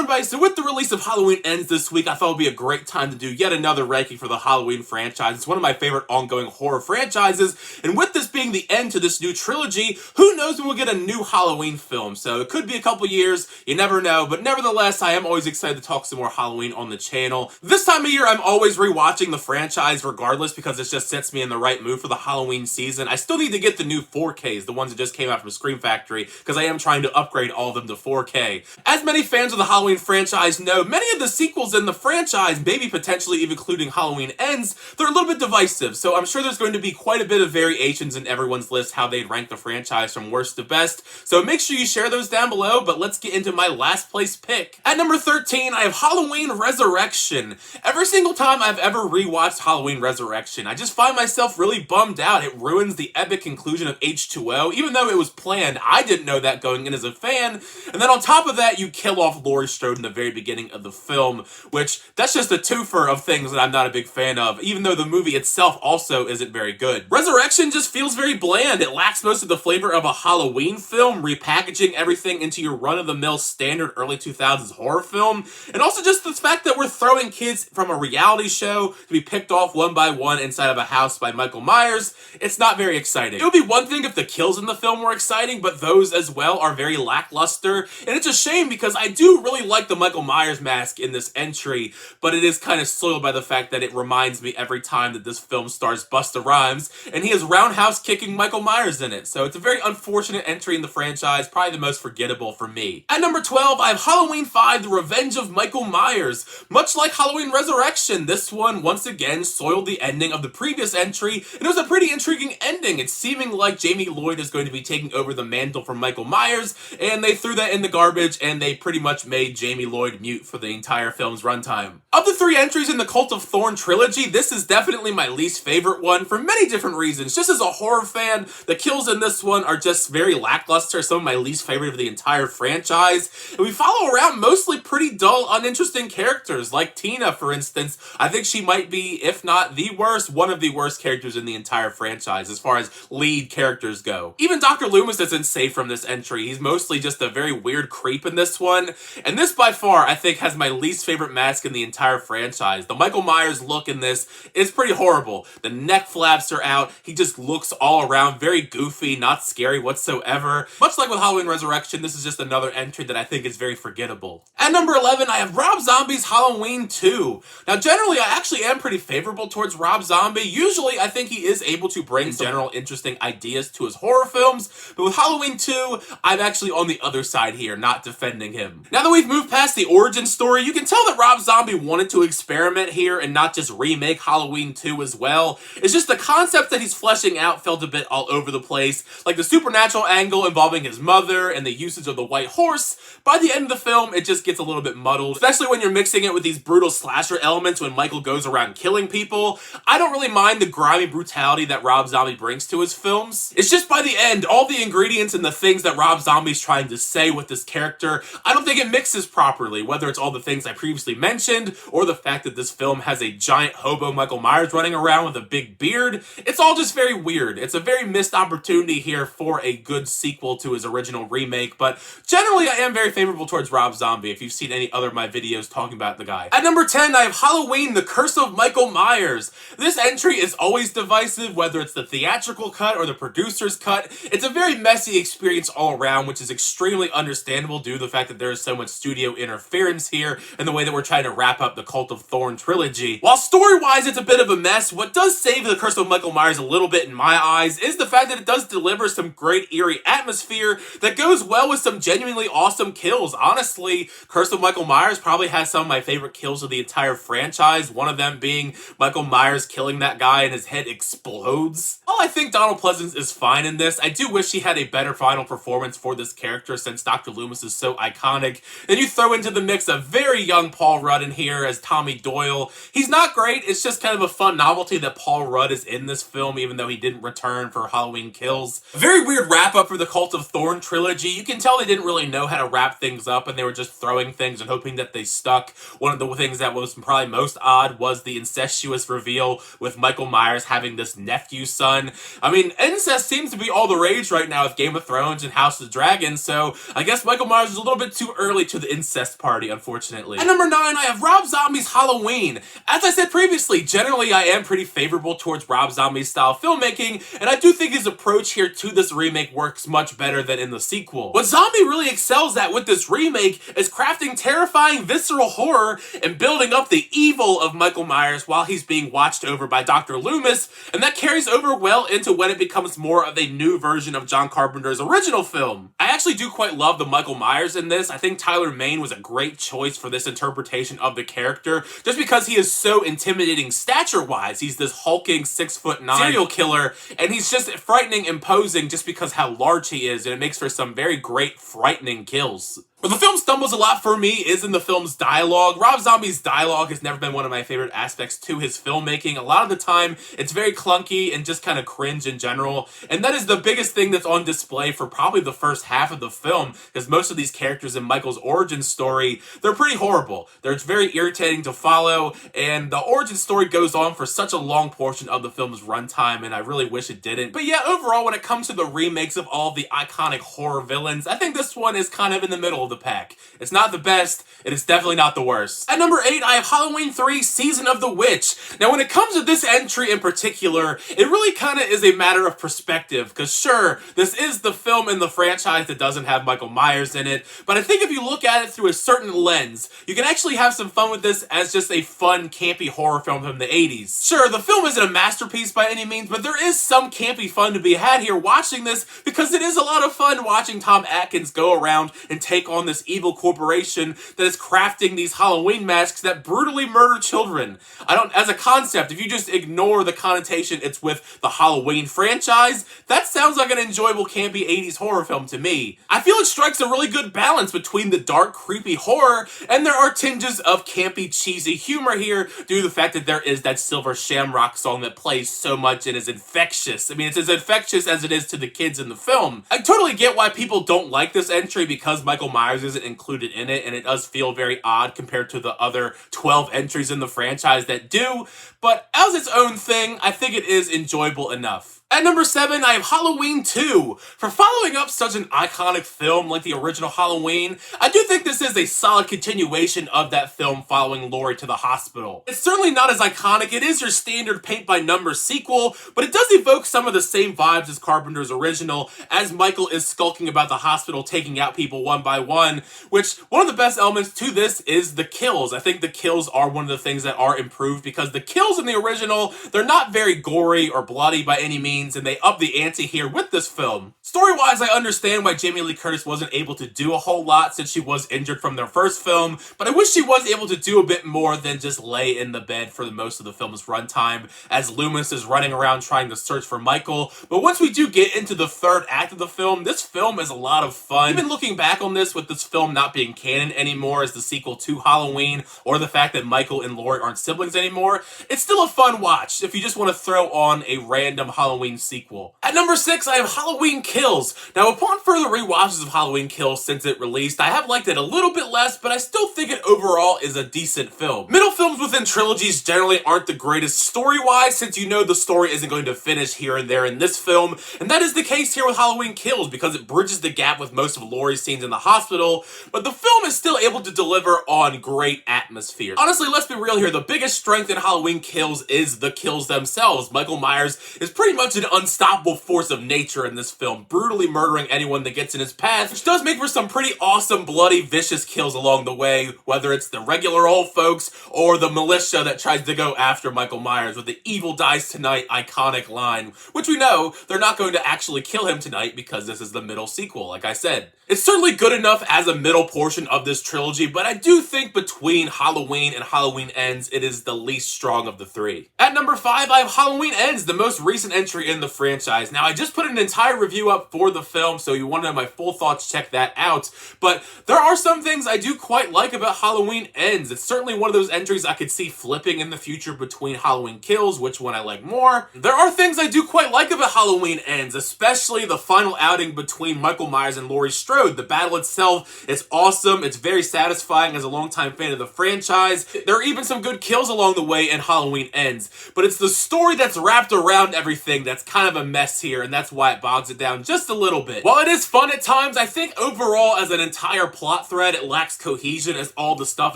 everybody, so with the release of Halloween Ends this week, I thought it would be a great time to do yet another ranking for the Halloween franchise. It's one of my favorite ongoing horror franchises, and with this being the end to this new trilogy, who knows when we'll get a new Halloween film, so it could be a couple years, you never know, but nevertheless, I am always excited to talk some more Halloween on the channel. This time of year, I'm always rewatching the franchise regardless, because it just sets me in the right mood for the Halloween season. I still need to get the new 4Ks, the ones that just came out from Scream Factory, because I am trying to upgrade all of them to 4K. As many fans of the Halloween franchise know, many of the sequels in the franchise, maybe potentially even including Halloween Ends, they're a little bit divisive, so I'm sure there's going to be quite a bit of variations in everyone's list how they'd rank the franchise from worst to best, so make sure you share those down below, but let's get into my last place pick. At number 13, I have Halloween Resurrection. Every single time I've ever rewatched Halloween Resurrection, I just find myself really bummed out. It ruins the epic conclusion of H2O, even though it was planned. I didn't know that going in as a fan, and then on top of that, you kill off Laurie Strode in the very beginning of the film, which, that's just a twofer of things that I'm not a big fan of, even though the movie itself also isn't very good. Resurrection just feels very bland. It lacks most of the flavor of a Halloween film, repackaging everything into your run-of-the-mill standard early 2000s horror film, and also just the fact that we're throwing kids from a reality show to be picked off one by one inside of a house by Michael Myers. It's not very exciting. It would be one thing if the kills in the film were exciting, but those as well are very lackluster, and it's a shame because I do really like the Michael Myers mask in this entry, but it is kind of soiled by the fact that it reminds me every time that this film stars Busta Rhymes, and he is roundhouse kicking Michael Myers in it, so it's a very unfortunate entry in the franchise, probably the most forgettable for me. At number 12, I have Halloween 5, The Revenge of Michael Myers. Much like Halloween Resurrection, this one once again soiled the ending of the previous entry, and it was a pretty intriguing ending. It's seeming like Jamie Lloyd is going to be taking over the mantle from Michael Myers, and they threw that in the garbage, and they pretty much made Jamie Lloyd mute for the entire film's runtime. Of the three entries in the Cult of Thorn trilogy, this is definitely my least favorite one for many different reasons. Just as a horror fan, the kills in this one are just very lackluster, some of my least favorite of the entire franchise, and we follow around mostly pretty dull, uninteresting characters, like Tina, for instance. I think she might be, if not the worst, one of the worst characters in the entire franchise as far as lead characters go. Even Dr. Loomis isn't safe from this entry. He's mostly just a very weird creep in this one, and this by far, I think, has my least favorite mask in the entire franchise. The Michael Myers look in this is pretty horrible. The neck flaps are out, he just looks all around very goofy, not scary whatsoever. Much like with Halloween Resurrection, this is just another entry that I think is very forgettable. At number 11, I have Rob Zombie's Halloween 2. Now, generally, I actually am pretty favorable towards Rob Zombie. Usually, I think he is able to bring some general interesting ideas to his horror films, but with Halloween 2, I'm actually on the other side here, not defending him. Now that we've moved past the origin story, you can tell that Rob Zombie wanted to experiment here and not just remake Halloween 2 as well. It's just the concept that he's fleshing out felt a bit all over the place, like the supernatural angle involving his mother and the usage of the white horse. By the end of the film, it just gets a little bit muddled, especially when you're mixing it with these brutal slasher elements when Michael goes around killing people. I don't really mind the grimy brutality that Rob Zombie brings to his films. It's just by the end, all the ingredients and the things that Rob Zombie's trying to say with this character, I don't think it mixes properly, whether it's all the things I previously mentioned, or the fact that this film has a giant hobo Michael Myers running around with a big beard. It's all just very weird. It's a very missed opportunity here for a good sequel to his original remake, but generally I am very favorable towards Rob Zombie if you've seen any other of my videos talking about the guy. At number 10, I have Halloween, The Curse of Michael Myers. This entry is always divisive, whether it's the theatrical cut or the producer's cut. It's a very messy experience all around, which is extremely understandable due to the fact that there is so much studio interference here and the way that we're trying to wrap up the Cult of Thorn trilogy. While story-wise it's a bit of a mess, what does save The Curse of Michael Myers a little bit in my eyes is the fact that it does deliver some great eerie atmosphere that goes well with some genuinely awesome kills. Honestly, Curse of Michael Myers probably has some of my favorite kills of the entire franchise, one of them being Michael Myers killing that guy and his head explodes. While I think Donald Pleasence is fine in this, I do wish he had a better final performance for this character since Dr. Loomis is so iconic. Then you throw into the mix a very young Paul Rudd in here as Tommy Doyle. He's not great, it's just kind of a fun novelty that Paul Rudd is in this film even though he didn't return for Halloween Kills. A very weird wrap up for the Cult of Thorn trilogy. You can tell they didn't really know how to wrap things up and they were just throwing things and hoping that they stuck. One of the things that was probably most odd was the incestuous reveal with Michael Myers having this nephew son. I mean, incest seems to be all the rage right now with Game of Thrones and House of the Dragon, so I guess Michael Myers is a little bit too early to the incest party, unfortunately. At number 9, I have Rob Zombie's Halloween. As I said previously, generally I am pretty favorable towards Rob Zombie's style filmmaking, and I do think his approach here to this remake works much better than in the sequel. What Zombie really excels at with this remake is crafting terrifying visceral horror and building up the evil of Michael Myers while he's being watched over by Dr. Loomis, and that carries over well into when it becomes more of a new version of John Carpenter's original film. I actually do quite love the Michael Myers in this. I think Tyler Mane was a great choice for this interpretation of the character, just because he is so intimidating stature-wise. He's this hulking 6'9" serial killer, and he's just frightening, imposing just because how large he is, and it makes for some very great, frightening kills. Where the film stumbles a lot for me is in the film's dialogue. Rob Zombie's dialogue has never been one of my favorite aspects to his filmmaking. A lot of the time, it's very clunky and just kind of cringe in general. And that is the biggest thing that's on display for probably the first half of the film, because most of these characters in Michael's origin story, they're pretty horrible. They're very irritating to follow, and the origin story goes on for such a long portion of the film's runtime, and I really wish it didn't. But yeah, overall, when it comes to the remakes of all the iconic horror villains, I think this one is kind of in the middle of the pack. It's not the best, it is definitely not the worst. At number 8, I have Halloween 3, Season of the Witch. Now, when it comes to this entry in particular, it really kind of is a matter of perspective, because sure, this is the film in the franchise that doesn't have Michael Myers in it, but I think if you look at it through a certain lens, you can actually have some fun with this as just a fun, campy horror film from the 80s. Sure, the film isn't a masterpiece by any means, but there is some campy fun to be had here watching this, because it is a lot of fun watching Tom Atkins go around and take on this evil corporation that is crafting these Halloween masks that brutally murder children. As a concept, if you just ignore the connotation it's with the Halloween franchise, that sounds like an enjoyable campy 80s horror film to me. I feel it strikes a really good balance between the dark, creepy horror, and there are tinges of campy, cheesy humor here due to the fact that there is that Silver Shamrock song that plays so much and is infectious. I mean, it's as infectious as it is to the kids in the film. I totally get why people don't like this entry because Michael Myers isn't included in it, and it does feel very odd compared to the other 12 entries in the franchise that do, but as its own thing, I think it is enjoyable enough. At number 7, I have Halloween 2. For following up such an iconic film like the original Halloween, I do think this is a solid continuation of that film following Laurie to the hospital. It's certainly not as iconic, it is your standard paint-by-numbers sequel, but it does evoke some of the same vibes as Carpenter's original, as Michael is skulking about the hospital taking out people one by one, which one of the best elements to this is the kills. I think the kills are one of the things that are improved, because the kills in the original, they're not very gory or bloody by any means, and they up the ante here with this film. Story-wise, I understand why Jamie Lee Curtis wasn't able to do a whole lot since she was injured from their first film, but I wish she was able to do a bit more than just lay in the bed for the most of the film's runtime, as Loomis is running around trying to search for Michael. But once we do get into the third act of the film, this film is a lot of fun. Even looking back on this, with this film not being canon anymore as the sequel to Halloween, or the fact that Michael and Laurie aren't siblings anymore, it's still a fun watch if you just want to throw on a random Halloween sequel. At number 6, I have Halloween Kills. Now, upon further rewatches of Halloween Kills since it released, I have liked it a little bit less, but I still think it overall is a decent film. Middle films within trilogies generally aren't the greatest story-wise, since you know the story isn't going to finish here and there in this film, and that is the case here with Halloween Kills, because it bridges the gap with most of Laurie's scenes in the hospital, but the film is still able to deliver on great atmosphere. Honestly, let's be real here, the biggest strength in Halloween Kills is the kills themselves. Michael Myers is pretty much an unstoppable force of nature in this film, brutally murdering anyone that gets in his path, which does make for some pretty awesome, bloody, vicious kills along the way, whether it's the regular old folks or the militia that tries to go after Michael Myers with the "evil dies tonight" iconic line, which we know they're not going to actually kill him tonight because this is the middle sequel, like I said. It's certainly good enough as a middle portion of this trilogy, but I do think between Halloween and Halloween Ends, it is the least strong of the three. At number 5, I have Halloween Ends, the most recent entry in the franchise. Now, I just put an entire review up for the film, so you want to know my full thoughts, check that out. But there are some things I do quite like about Halloween Ends. It's certainly one of those entries I could see flipping in the future between Halloween Kills, which one I like more. There are things I do quite like about Halloween Ends, especially the final outing between Michael Myers and Laurie Strode. The battle itself is awesome. It's very satisfying as a longtime fan of the franchise. There are even some good kills along the way in Halloween Ends, but it's the story that's wrapped around everything that's kind of a mess here, and that's why it bogs it down just a little bit. While it is fun at times, I think overall as an entire plot thread, it lacks cohesion as all the stuff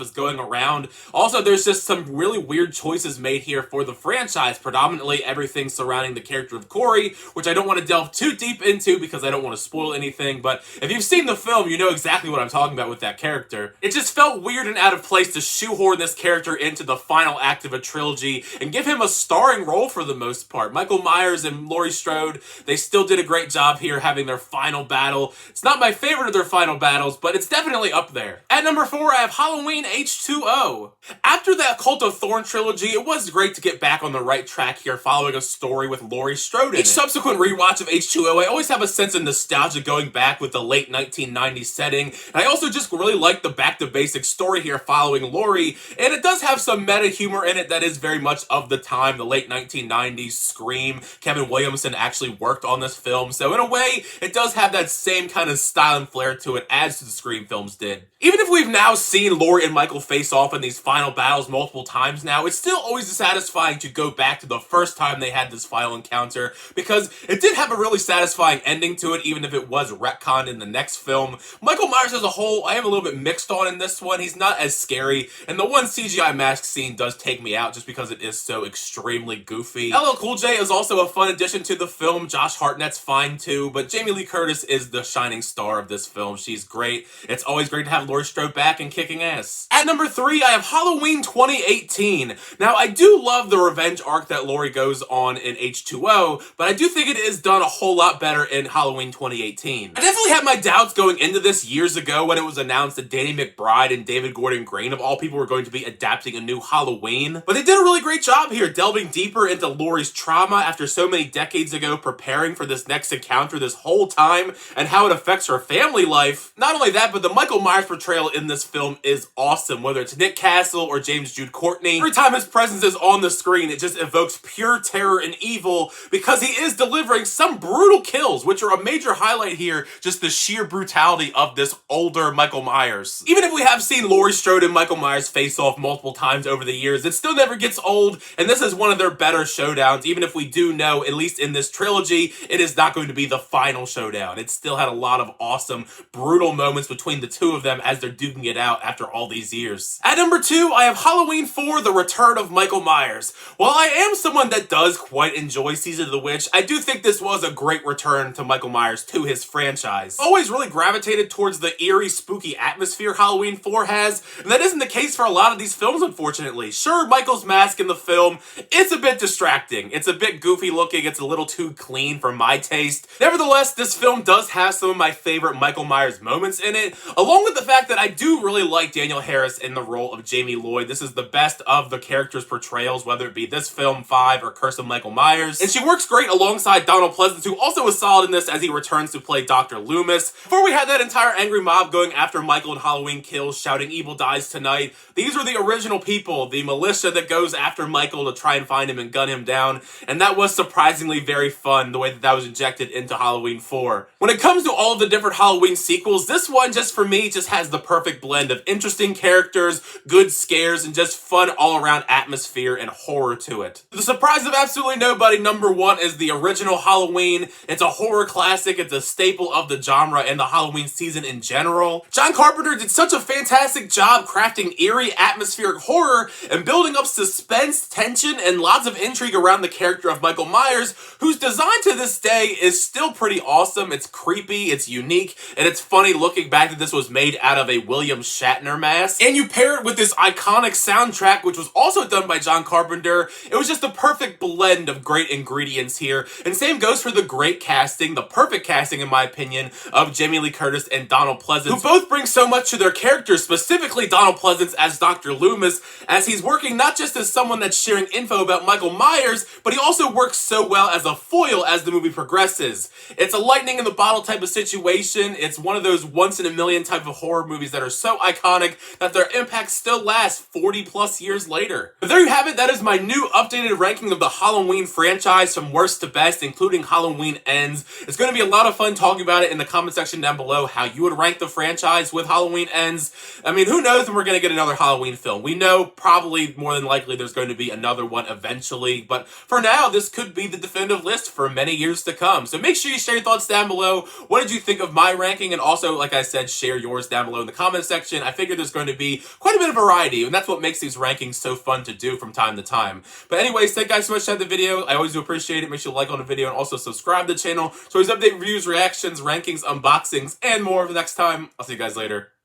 is going around. Also, there's just some really weird choices made here for the franchise, predominantly everything surrounding the character of Corey, which I don't want to delve too deep into because I don't want to spoil anything, but if you've seen the film, you know exactly what I'm talking about with that character. It just felt weird and out of place to shoehorn this character into the final act of a trilogy and give him a starring role for the most part. Michael Myers and Laurie Strode, they still did a great job here having their final battle. It's not my favorite of their final battles, but it's definitely up there. At number 4, I have Halloween H2O. After that Cult of Thorn trilogy, it was great to get back on the right track here following a story with Laurie Strode in it. Each subsequent rewatch of H2O, I always have a sense of nostalgia going back with the late 1990s setting, and I also just really like the back-to-basics story here following Laurie, and it does have some meta humor in it that is very much of the time, the late 1990s Scream. Kevin Williamson actually worked on this film, so in a way, it does have that same kind of style and flair to it as the Scream films did. Even if we've now seen Laurie and Michael face off in these final battles multiple times now, it's still always satisfying to go back to the first time they had this final encounter, because it did have a really satisfying ending to it, even if it was retconned in the next film. Michael Myers as a whole, I am a little bit mixed on in this one. He's not as scary, and the one CGI mask scene does take me out just because it is so extremely goofy. LL Cool J is also a fun addition to the film. Josh Hartnett's fine too, but Jamie Lee Curtis is the shining star of this film. She's great. It's always great to have Laurie Strode back and kicking ass. At number 3, I have Halloween 2018. Now, I do love the revenge arc that Laurie goes on in H2O, but I do think it is done a whole lot better in Halloween 2018. I definitely had my doubts going into this years ago when it was announced that Danny McBride and David Gordon Green, of all people, were going to be adapting a new Halloween. But they did a really great job here, delving deeper into Laurie's trauma after so many decades ago, preparing for this next encounter this whole time, and how it affects her family life. Not only that, but the Michael Myers portrayal in this film is awesome, whether it's Nick Castle or James Jude Courtney. Every time his presence is on the screen, it just evokes pure terror and evil, because he is delivering some brutal kills, which are a major highlight here, just the sheer brutality of this older Michael Myers. Even if we have seen Laurie Strode and Michael Myers face off multiple times over the years, it still never gets old, and this is one of their better showdowns, even if we do know, at least in this trilogy, it is not going to be the final showdown. It still had a lot of awesome, brutal moments between the two of them as they're duking it out after all these years. At number 2, I have Halloween 4, The Return of Michael Myers. While I am someone that does quite enjoy Season of the Witch, I do think this was a great return to Michael Myers to his franchise. Always really gravitated towards the eerie, spooky atmosphere Halloween 4 has, and that isn't the case for a lot of these films, unfortunately. Sure, Michael's mask in the film, it's a bit distracting. It's a bit goofy looking, it's a little too clean for my taste. Nevertheless, this film does have some of my favorite Michael Myers moments in it, along with the fact that I do really like Danielle Harris in the role of Jamie Lloyd. This is the best of the character's portrayals, whether it be this film, 5, or Curse of Michael Myers. And she works great alongside Donald Pleasence, who also was solid in this as he returns to play Dr. Loomis. Before we had that entire angry mob going after Michael in Halloween Kills, shouting "Evil dies tonight," these were the original people, the militia that goes after Michael to try and find him and gun him down, and that was surprisingly very fun, the way that was injected into Halloween 4. When it comes to all of the different Halloween sequels, this one, just for me, just has the perfect blend of interesting characters, good scares, and just fun all-around atmosphere and horror to it. To the surprise of absolutely nobody, number 1 is the original Halloween. It's a horror classic, it's a staple of the genre and the Halloween season in general. John Carpenter did such a fantastic job crafting eerie, atmospheric horror and building up suspense, tension, and lots of intrigue around the character of Michael Myers, whose design to this day is still pretty awesome. It's creepy, it's unique, and it's funny looking back that this was made out of a William Shatner mask. And you pair it with this iconic soundtrack, which was also done by John Carpenter. It was just a perfect blend of great ingredients here. And same goes for the great casting, the perfect casting in my opinion, of Jamie Lee Curtis and Donald Pleasence, who both bring so much to their characters, specifically Donald Pleasence as Dr. Loomis, as he's working not just as someone that's sharing info about Michael Myers, but he also works so well as a foil as the movie progresses. It's a lightning in the bottle type of situation. It's one of those once-in-a-million type of horror movies that are so iconic that their impact still lasts 40 plus years later. But there you have it. That is my new updated ranking of the Halloween franchise from worst to best, including Halloween Ends. It's going to be a lot of fun talking about it in the comment section down below, how you would rank the franchise with Halloween Ends. I mean, who knows when we're going to get another Halloween film? We know probably more than likely there's going to be another one eventually, but for now, this could be the definitive list for many years to come. So make sure you share your thoughts down below. What did you think of my ranking? And also, like I said, share yours down below in the comment section. I figure there's going to be quite a bit of variety, and that's what makes these rankings so fun to do from time to time. But anyways, thank you guys so much for watching the video. I always do appreciate it. Make sure you like on the video and also subscribe to the channel. So always update reviews, reactions, rankings, unboxings, and more. For next time, I'll see you guys later.